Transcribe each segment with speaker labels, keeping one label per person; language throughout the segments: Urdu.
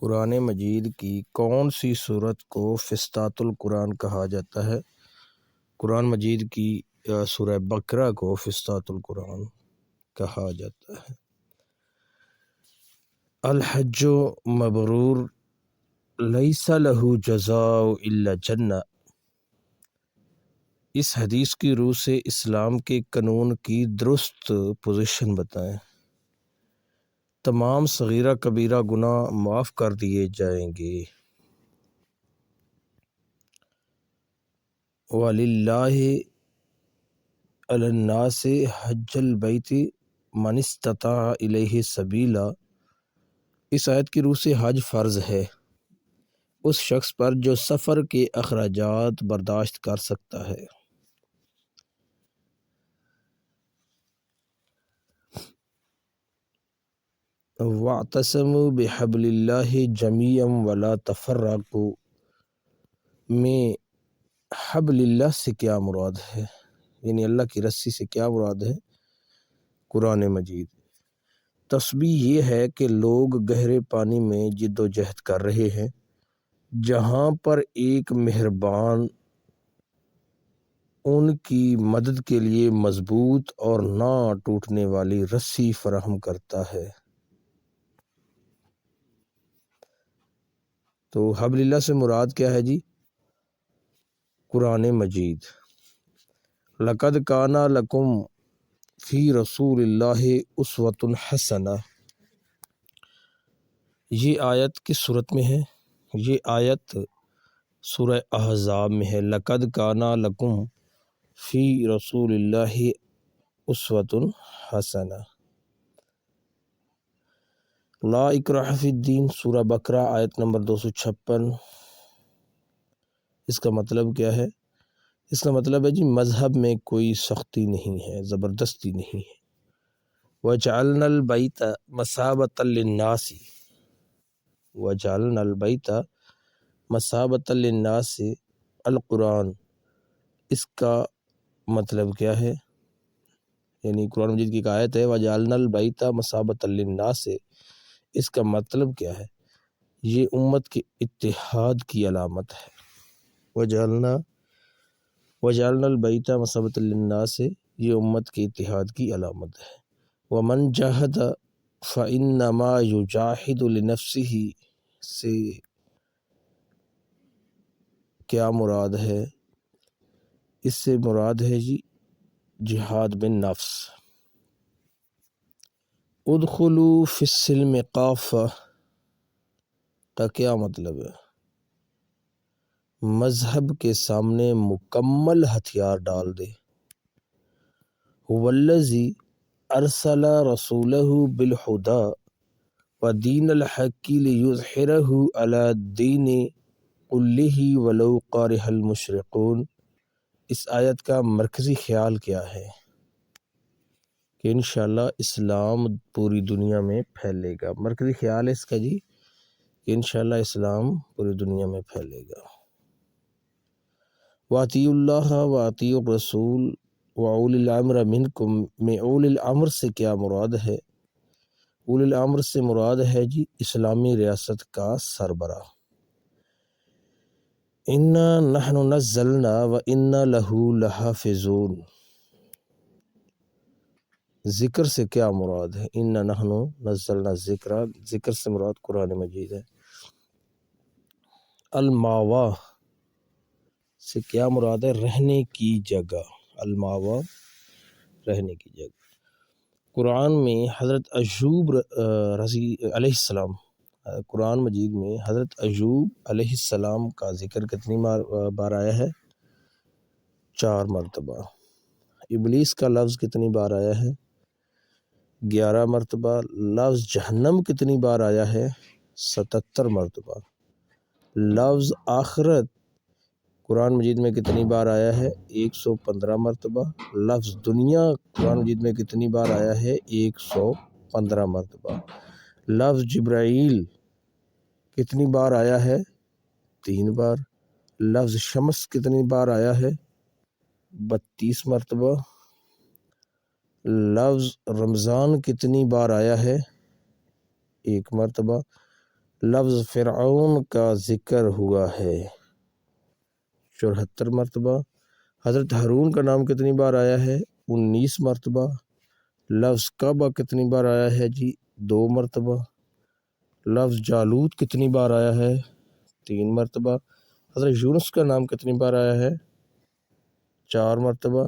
Speaker 1: قرآن مجید کی کون سی صورت کو فسطاط القرآن کہا جاتا ہے؟ قرآن مجید کی سورہ بقرہ کو فسطاط القرآن کہا جاتا ہے۔ الحج مبرور لیس لہ جزاء الا الجنہ، اس حدیث کی روح سے اسلام کے قانون کی درست پوزیشن بتائیں۔ تمام صغیرہ کبیرہ گناہ معاف کر دیے جائیں گے۔ وَلِلَّهِ عَلَى النَّاسِ حَجَّ الْبَيْتِ مَنِ اسْتَطَاعَ إِلَيْهِ سَبِيلًا، اس آیت کی روح سے حج فرض ہے اس شخص پر جو سفر کے اخراجات برداشت کر سکتا ہے۔ وَاعْتَصِمُوا بِحَبْلِ اللَّهِ جَمِيعًا وَلَا تَفَرَّقُوا میں حبل اللہ سے کیا مراد ہے، یعنی اللہ کی رسی سے کیا مراد ہے؟ قرآن مجید۔ تشبیہ یہ ہے کہ لوگ گہرے پانی میں جد و جہد کر رہے ہیں، جہاں پر ایک مہربان ان کی مدد کے لیے مضبوط اور نہ ٹوٹنے والی رسی فراہم کرتا ہے۔ تو حبل اللہ سے مراد کیا ہے جی؟ قرآن مجید۔ لَقَدْ كَانَ لَكُمْ فِي رَسُولِ اللَّهِ أُسْوَةٌ حَسَنَةٌ، یہ آیت کس صورت میں ہے؟ یہ آیت سورہ احزاب میں ہے۔ لَقَدْ كَانَ لَكُمْ فِي رَسُولِ اللَّهِ أُسْوَةٌ حَسَنَةٌ۔ لا اکراہ فی الدین، سورہ بقرہ آیت نمبر 256۔ اس کا مطلب کیا ہے؟ اس کا مطلب ہے جی مذہب میں کوئی سختی نہیں ہے، زبردستی نہیں ہے۔ وَجَعَلْنَا الْبَيْتَ مَثَابَةً لِلنَّاسِ، وَجَعَلْنَا الْبَيْتَ مَثَابَةً لِلنَّاسِ، القرآن، اس کا مطلب کیا ہے؟ یعنی قرآن مجید کی ایک آیت ہے وَجَعَلْنَا الْبَيْتَ مَثَابَةً لِلنَّاسِ، اس کا مطلب کیا ہے؟ یہ امت کے اتحاد کی علامت ہے۔ وَجَعَلْنَا الْبَيْتَ مَثَابَةً لِلنَّاسِ، یہ امت کے اتحاد کی علامت ہے۔ وَمَنْ جَاهَدَ فَإِنَّمَا يُجَاهِدُ لِنَفْسِهِ سے کیا مراد ہے؟ اس سے مراد ہے جی جہاد بالنفس۔ ادخلوا فی السلم کافہ کا کیا مطلب ہے؟ مذہب کے سامنے مکمل ہتھیار ڈال دے۔ هو الذی ارسل رسولہ بالہدی ودین الحق لیظہرہ علی الدین کلہ ولو کرہ المشرکون، اس آیت کا مرکزی خیال کیا ہے؟ کہ انشاءاللہ اسلام پوری دنیا میں پھیلے گا۔ مرکزی خیال ہے اس کا جی کہ انشاءاللہ اسلام پوری دنیا میں پھیلے گا۔ وَأَطِیعُوا اللَّهَ وَأَطِیعُوا الرَّسُولَ وَأُولِي الْأَمْرِ مِنْکُم، میں اولی الامر سے کیا مراد ہے؟ اولی الامر سے مراد ہے جی اسلامی ریاست کا سربراہ۔ اِنَّا نَحْنُ نَزَّلْنَا وَإِنَّا لَهُ لَحَافِظُونَ، ذکر سے کیا مراد ہے؟ اِنَّا نَحْنُ نَزَّلْنَا الذِّکْرَ، ذکر سے مراد قرآن مجید ہے۔ الماوا سے کیا مراد ہے؟ رہنے کی جگہ، الماوا رہنے کی جگہ۔ قرآن میں حضرت ایوب علیہ السلام، قرآن مجید میں حضرت ایوب علیہ السلام کا ذکر کتنی بار آیا ہے؟ 4 مرتبہ۔ ابلیس کا لفظ کتنی بار آیا ہے؟ 11 مرتبہ۔ لفظ جہنم کتنی بار آیا ہے؟ 77 مرتبہ۔ لفظ آخرت قرآن مجید میں کتنی بار آیا ہے؟ 115 مرتبہ۔ لفظ دنیا قرآن مجید میں کتنی بار آیا ہے؟ 115 مرتبہ۔ لفظ جبرائیل کتنی بار آیا ہے؟ 3 بار۔ لفظ شمس کتنی بار آیا ہے؟ 32 مرتبہ۔ لفظ رمضان کتنی بار آیا ہے؟ 1 مرتبہ۔ لفظ فرعون کا ذکر ہوا ہے 74 مرتبہ۔ حضرت ہارون کا نام کتنی بار آیا ہے 19 مرتبہ۔ لفظ کعبہ کتنی بار آیا ہے جی 2 مرتبہ۔ لفظ جالوت کتنی بار آیا ہے 3 مرتبہ۔ حضرت یونس کا نام کتنی بار آیا ہے 4 مرتبہ۔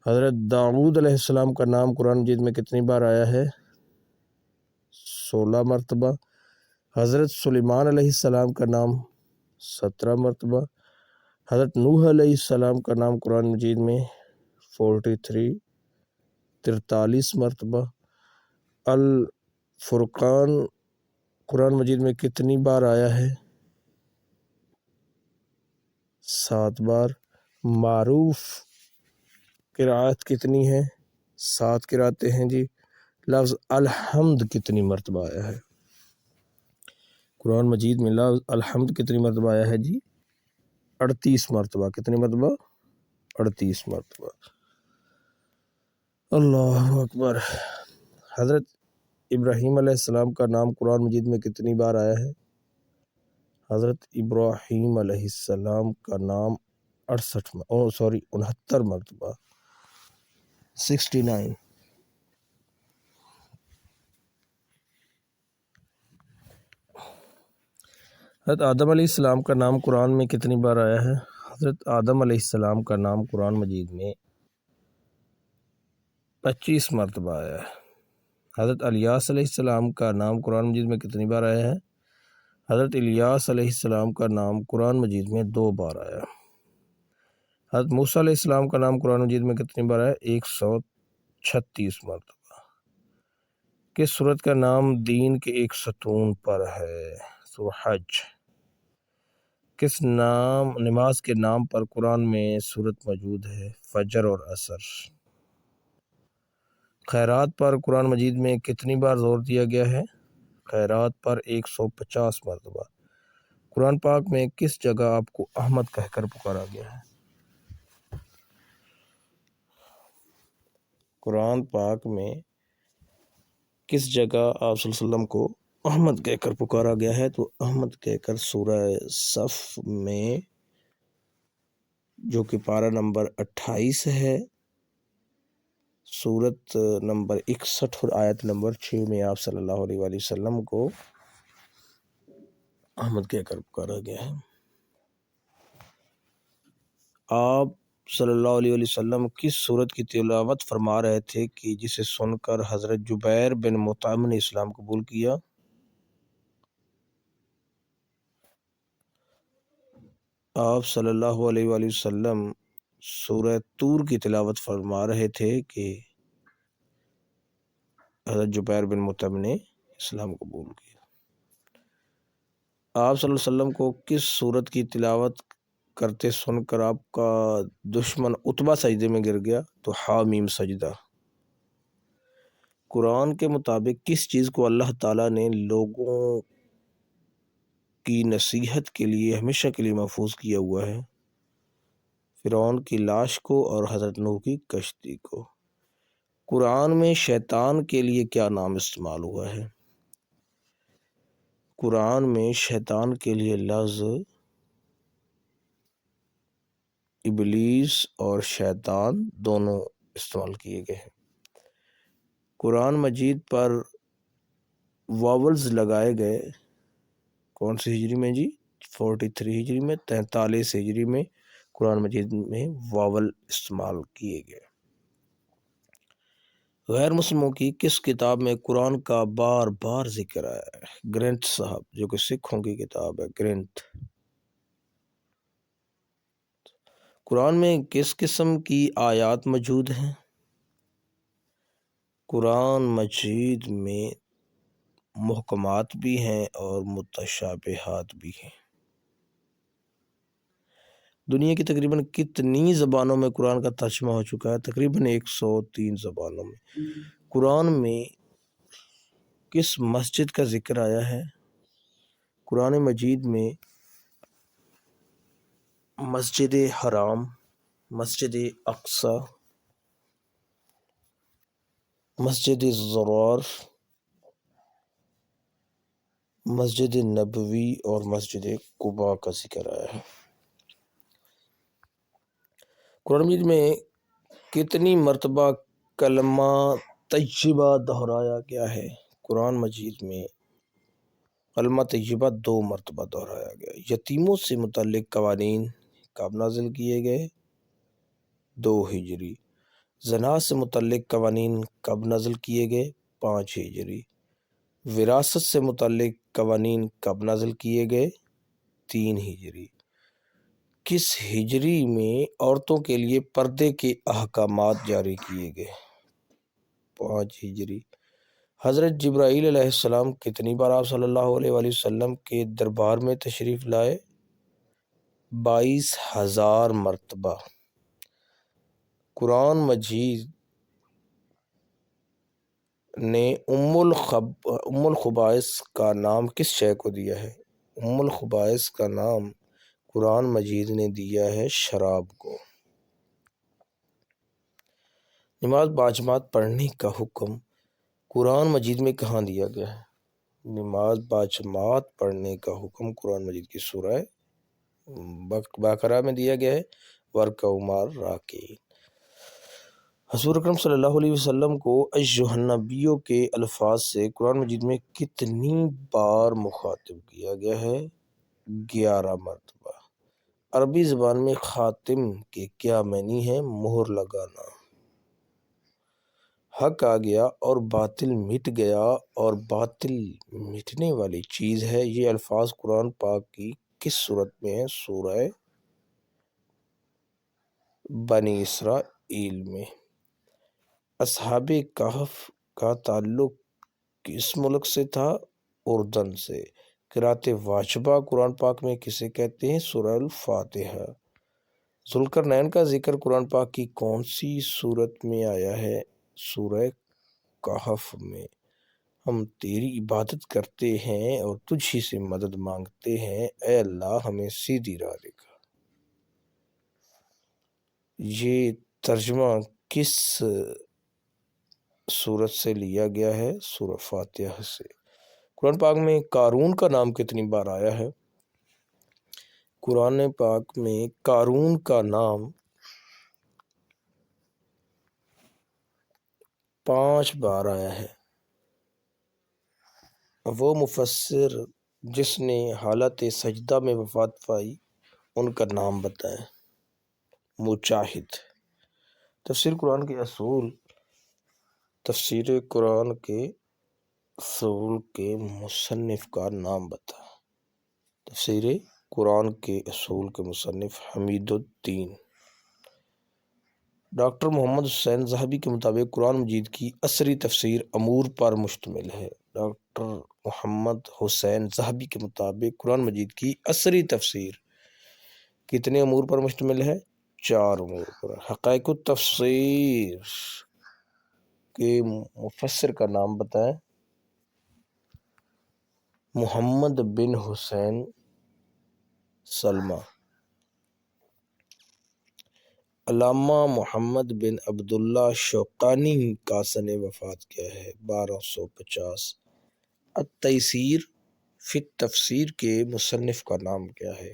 Speaker 1: حضرت داؤد علیہ السلام کا نام قرآن مجید میں کتنی بار آیا ہے 16 مرتبہ۔ حضرت سلیمان علیہ السلام کا نام 17 مرتبہ۔ حضرت نوح علیہ السلام کا نام قرآن مجید میں 43 مرتبہ۔ الفرقان قرآن مجید میں کتنی بار آیا ہے 7 بار۔ معروف قرأت کتنی ہے 7 قرأتیں ہیں جی۔ لفظ الحمد کتنی مرتبہ آیا ہے قرآن مجید میں؟ لفظ الحمد کتنی مرتبہ آیا ہے جی 38 مرتبہ۔ کتنی مرتبہ 38 مرتبہ۔ اللہ اکبر۔ حضرت ابراہیم علیہ السلام کا نام قرآن مجید میں کتنی بار آیا ہے؟ حضرت ابراہیم علیہ السلام کا نام 69 مرتبہ 69۔ حضرت آدم علیہ السلام کا نام قرآن میں کتنی بار آیا ہے؟ حضرت آدم علیہ السلام کا نام قرآن مجید میں 25 مرتبہ آیا ہے۔ حضرت الیاس علیہ السلام کا نام قرآن مجید میں کتنی بار آیا ہے؟ حضرت الیاس علیہ السلام کا نام قرآن مجید میں 2 بار آیا۔ حضرت موسیٰ علیہ السلام کا نام قرآن مجید میں کتنی بار آیا؟ 136 مرتبہ۔ کس سورت کا نام دین کے ایک ستون پر ہے؟ سورہ حج۔ کس نماز کے نام پر قرآن میں سورت موجود ہے؟ فجر اور عصر۔ خیرات پر قرآن مجید میں کتنی بار زور دیا گیا ہے؟ خیرات پر 150 مرتبہ۔ قرآن پاک میں کس جگہ آپ کو احمد کہہ کر پکارا گیا ہے؟ قرآن پاک میں کس جگہ آپ صلی اللہ علیہ وسلم کو احمد کہہ کر پکارا گیا ہے؟ تو احمد کہہ کر سورہ صف میں، جو کہ پارہ نمبر 28 ہے، سورت نمبر 61 اور آیت نمبر 6 میں آپ صلی اللہ علیہ وآلہ وسلم کو احمد کہہ کر پکارا گیا ہے۔ آپ صلی اللہ علیہ وآلہ وسلم کس سورت کی تلاوت فرما رہے تھے کہ جسے سن کر حضرت جبیر بن مطعم نے اسلام قبول کیا؟ آپ صلی اللہ علیہ وآلہ وسلم سورہ طور کی تلاوت فرما رہے تھے کہ حضرت جبیر بن مطعم نے اسلام قبول کیا۔ آپ صلی اللہ علیہ وسلم کو کس سورت کی تلاوت کرتے سن کر آپ کا دشمن عتبہ سجدے میں گر گیا؟ تو حامیم سجدہ۔ قرآن کے مطابق کس چیز کو اللہ تعالیٰ نے لوگوں کی نصیحت کے لیے ہمیشہ کے لیے محفوظ کیا ہوا ہے؟ فرعون کی لاش کو اور حضرت نوح کی کشتی کو۔ قرآن میں شیطان کے لیے کیا نام استعمال ہوا ہے؟ قرآن میں شیطان کے لیے لفظ ابلیس اور شیطان دونوں استعمال کیے گئے ہیں۔ قرآن مجید پر واولز لگائے گئے کون سی ہجری میں جی؟ 43 ہجری میں۔ 43 ہجری میں قرآن مجید میں واول استعمال کیے گئے۔ غیر مسلموں کی کس کتاب میں قرآن کا بار بار ذکر آیا ہے؟ گرنتھ صاحب، جو کہ سکھوں کی کتاب ہے، گرنتھ۔ قرآن میں کس قسم کی آیات موجود ہیں؟ قرآن مجید میں محکمات بھی ہیں اور متشابہات بھی ہیں۔ دنیا کی تقریباً کتنی زبانوں میں قرآن کا ترجمہ ہو چکا ہے؟ تقریباً 103 زبانوں میں۔ قرآن میں کس مسجد کا ذکر آیا ہے؟ قرآن مجید میں مسجد حرام، مسجد اقصی، مسجد الضرار، مسجد نبوی اور مسجد قباء کا ذکر آیا ہے۔ قرآن مجید میں کتنی مرتبہ کلمہ طیبہ دہرایا گیا ہے؟ قرآن مجید میں کلمہ طیبہ 2 مرتبہ دہرایا گیا۔ یتیموں سے متعلق قوانین کب نازل کیے گئے؟ 2 ہجری۔ زنا سے متعلق قوانین کب نازل کیے گئے؟ 5 ہجری۔ وراثت سے متعلق قوانین کب نازل کیے گئے؟ 3 ہجری۔ کس ہجری میں عورتوں کے لیے پردے کے احکامات جاری کیے گئے؟ 5 ہجری۔ حضرت جبرائیل علیہ السلام کتنی بار آپ صلی اللہ علیہ وآلہ وسلم کے دربار میں تشریف لائے؟ 22,000 مرتبہ۔ قرآن مجید نے ام الخبائث کا نام کس شے کو دیا ہے؟ ام الخبائث کا نام قرآن مجید نے دیا ہے شراب کو۔ نماز باجماعت پڑھنے کا حکم قرآن مجید میں کہاں دیا گیا ہے؟ نماز باجماعت پڑھنے کا حکم قرآن مجید کی سورہ بقرہ میں دیا گیا ہے، وَارْكَعُوا مَعَ الرَّاكِعِينَ۔ حضور اکرم صلی اللہ علیہ وسلم کو ایھا النبیوں کے الفاظ سے قرآن مجید میں کتنی بار مخاطب کیا گیا ہے؟ 11 مرتبہ۔ عربی زبان میں خاتم کے کیا معنی ہے؟ مہر لگانا۔ حق آ گیا اور باطل مٹ گیا اور باطل مٹنے والی چیز ہے، یہ الفاظ قرآن پاک کی کس سورت میں ہیں؟ سورہ بنی اسرائیل میں۔ اصحاب کہف کا تعلق کس ملک سے تھا؟ اردن سے۔ قرأت واجبہ قرآن پاک میں کسے کہتے ہیں؟ سورہ الفاتحہ۔ ذوالقرنین کا ذکر قرآن پاک کی کون سی سورت میں آیا ہے؟ سورہ کہف میں۔ ہم تیری عبادت کرتے ہیں اور تجھ ہی سے مدد مانگتے ہیں، اے اللہ ہمیں سیدھی راہ دکھا۔ یہ ترجمہ کس سورت سے لیا گیا ہے؟ سورہ فاتحہ سے۔ قرآن پاک میں قارون کا نام کتنی بار آیا ہے؟ قرآن پاک میں قارون کا نام 5 بار آیا ہے۔ وہ مفسر جس نے حالت سجدہ میں وفات پائی ان کا نام بتائیں۔ مجاہد۔ تفسیر قرآن کے اصول۔ تفسیر قرآن کے اصول کے مصنف کا نام بتائیں۔ تفسیر قرآن کے اصول کے مصنف حمید الدین۔ ڈاکٹر محمد حسین ذہبی کے مطابق قرآن مجید کی عصری تفسیر امور پر مشتمل ہے۔ ڈاکٹر محمد حسین ذہبی کے مطابق قرآن مجید کی عصری تفسیر کتنے امور پر مشتمل ہے؟ 4 امور پر۔ حقائق التفسیر کے مفسر کا نام بتائیں۔ محمد بن حسین سلمہ۔ علامہ محمد بن عبداللہ شوقانی کا سن وفات کیا ہے؟ 1250۔ التیسیر فی التفسیر کے مصنف کا نام کیا ہے؟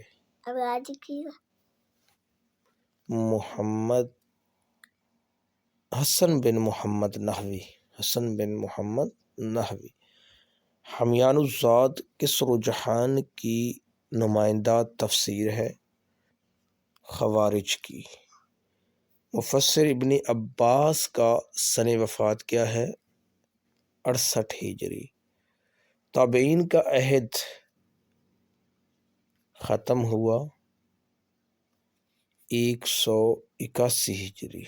Speaker 1: محمد حسن بن محمد نحوی۔ حسن بن محمد نحوی۔ حمیان الذات کس رجحان کی نمائندہ تفسیر ہے؟ خوارج کی۔ مفسر ابن عباس کا سن وفات کیا ہے؟ 68 ہجری۔ تابعین کا عہد ختم ہوا 181 ہجری۔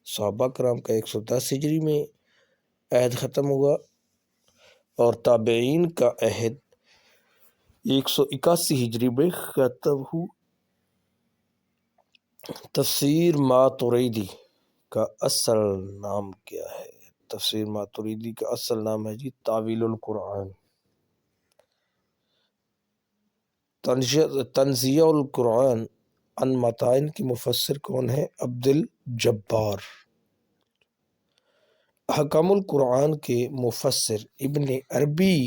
Speaker 1: صحابہ کرام کا 110 ہجری میں عہد ختم ہوا اور تابعین کا عہد 181 ہجری میں ختم ہوا۔ تفسیر ماتریدی کا اصل نام کیا ہے؟ تفسیر ماتریدی کا اصل نام ہے تاویل القرآن۔ تنزیہ القرآن عن متائن کے مفسر کون ہیں؟ عبد الجبار۔ احکام القرآن کے مفسر ابن عربی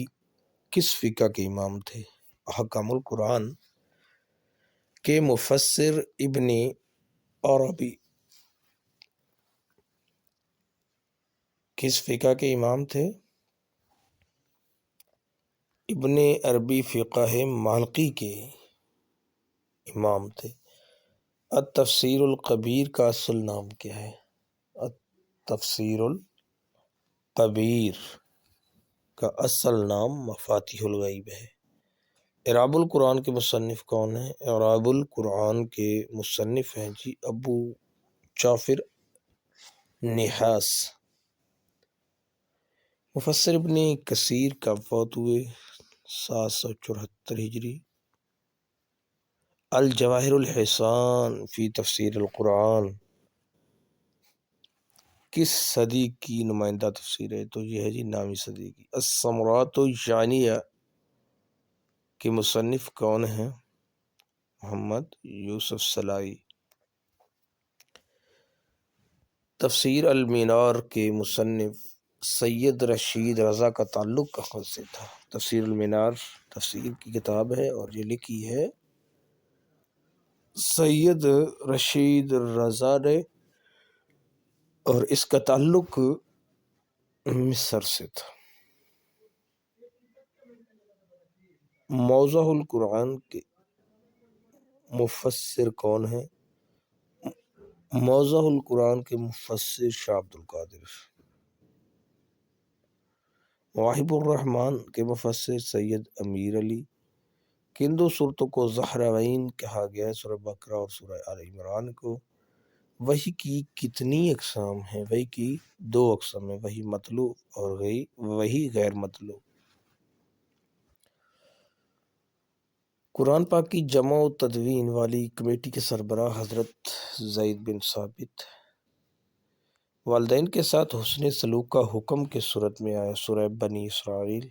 Speaker 1: کس فقہ کے امام تھے؟ احکام القرآن کے مفسر ابن عربی کس فقہ کے امام تھے؟ ابن عربی فقہ مالکی کے امام تھے۔ التفسیر الکبیر کا اصل نام کیا ہے؟ التفسیر الکبیر کا اصل نام مفاتیح الغیب ہے۔ اعراب القرآن کے مصنف کون ہیں؟ اعراب القرآن کے مصنف ہیں جی ابو جعفر نحاس۔ مفسر ابن کثیر کب فوت ہوئے؟ 774 ہجری۔ الجواہر الحسان فی تفسیر القرآن کس صدی کی نمائندہ تفسیر ہے؟ تو یہ ہے جی 9ویں صدی کی۔ الثمرات الجانیہ کے مصنف کون ہیں؟ محمد یوسف سلائی۔ تفسیر المنار کے مصنف سید رشید رضا کا تعلق کہاں سے تھا؟ تفسیر المنار تفسیر کی کتاب ہے اور یہ لکھی ہے سید رشید رضا نے، اور اس کا تعلق مصر سے تھا۔ موضع القرآن کے مفسر کون ہیں؟ موضع القرآن کے مفسر شاہ عبد القادر۔ مواہب الرحمن کے مفسر سید امیر علی۔ کن دو صورتوں کو زہراوین کہا گیا ہے؟ سورہ بقرہ اور سورہ آل عمران کو۔ وحی کی کتنی اقسام ہیں؟ وحی کی 2 اقسام ہیں، وحی مطلوع اور وحی غیر مطلوع۔ قرآن پاک کی جمع و تدوین والی کمیٹی کے سربراہ حضرت زید بن ثابت۔ والدین کے ساتھ حسن سلوک کا حکم کس صورت میں آیا؟ سورہ بنی اسرائیل۔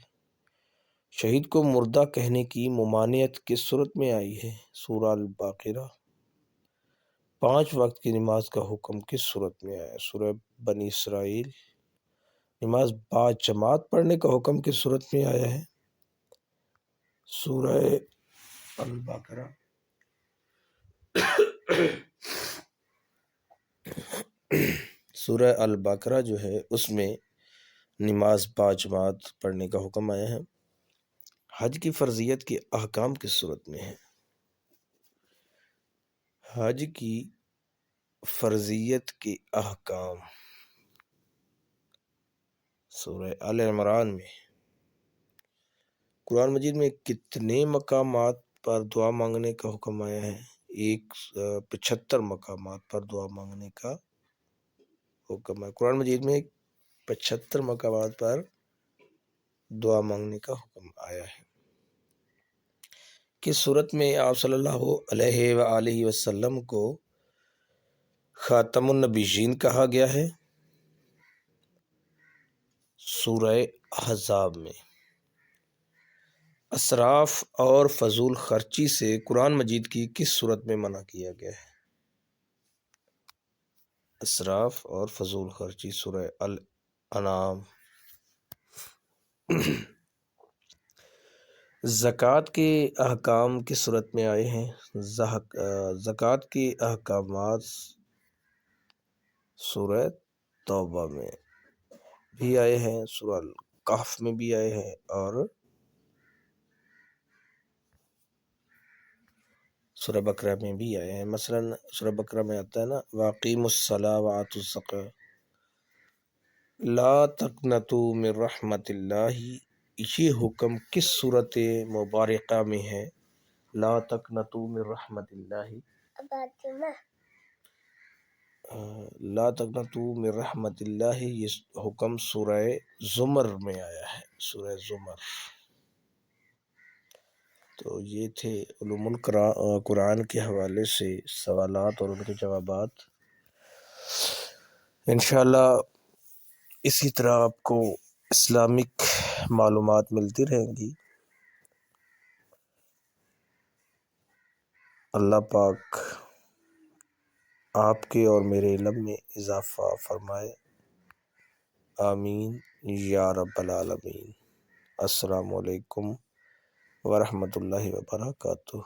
Speaker 1: شہید کو مردہ کہنے کی ممانعت کس صورت میں آئی ہے؟ سورہ البقرہ۔ 5 وقت کی نماز کا حکم کس صورت میں آیا؟ سورہ بنی اسرائیل۔ نماز باجماعت پڑھنے کا حکم کس صورت میں آیا ہے؟ سورہ البقرہ۔ سورہ البقرہ جو ہے اس میں نماز باجماعت پڑھنے کا حکم آیا ہے۔ حج کی فرضیت کے احکام کس صورت میں ہیں؟ حج کی فرضیت کے احکام سورہ آل عمران میں۔ قرآن مجید میں کتنے مقامات پر دعا مانگنے کا حکم آیا ہے؟ 75 مقامات پر دعا مانگنے کا حکم ہے۔ قرآن مجید میں 75 مقامات پر دعا مانگنے کا حکم آیا ہے۔ کس صورت میں آپ صلی اللہ علیہ وآلہ وسلم کو خاتم النبیین کہا گیا ہے؟ سورہ احزاب میں۔ اسراف اور فضول خرچی سے قرآن مجید کی کس صورت میں منع کیا گیا ہے؟ اسراف اور فضول خرچی سورہ الانعام۔ زکوٰۃ کے احکام کس صورت میں آئے ہیں؟ زکوٰۃ کے احکامات سورہ توبہ میں بھی آئے ہیں، سورہ الکہف میں بھی آئے ہیں اور سورہ بقرہ میں بھی آئے ہیں۔ مثلا سورہ بقرہ میں آتا ہے نا وَأَقِیمُوا الصَّلَاةَ وَآتُوا الزَّکَاةَ لا تقنطوا من رحمت اللہ۔ یہ حکم کس صورت مبارکہ میں ہے؟ لا تقنطوا من رحمت اللہ۔ لا تقنطوا من رحمت اللہ، یہ حکم سورہ زمر میں آیا ہے، سورہ زمر۔ تو یہ تھے علوم القرآن کے حوالے سے سوالات اور ان کے جوابات۔ انشاءاللہ اسی طرح آپ کو اسلامک معلومات ملتی رہیں گی۔ اللہ پاک آپ کے اور میرے علم میں اضافہ فرمائے۔ آمین یا رب العالمین۔ السلام علیکم ورحمۃ اللہ وبرکاتہ۔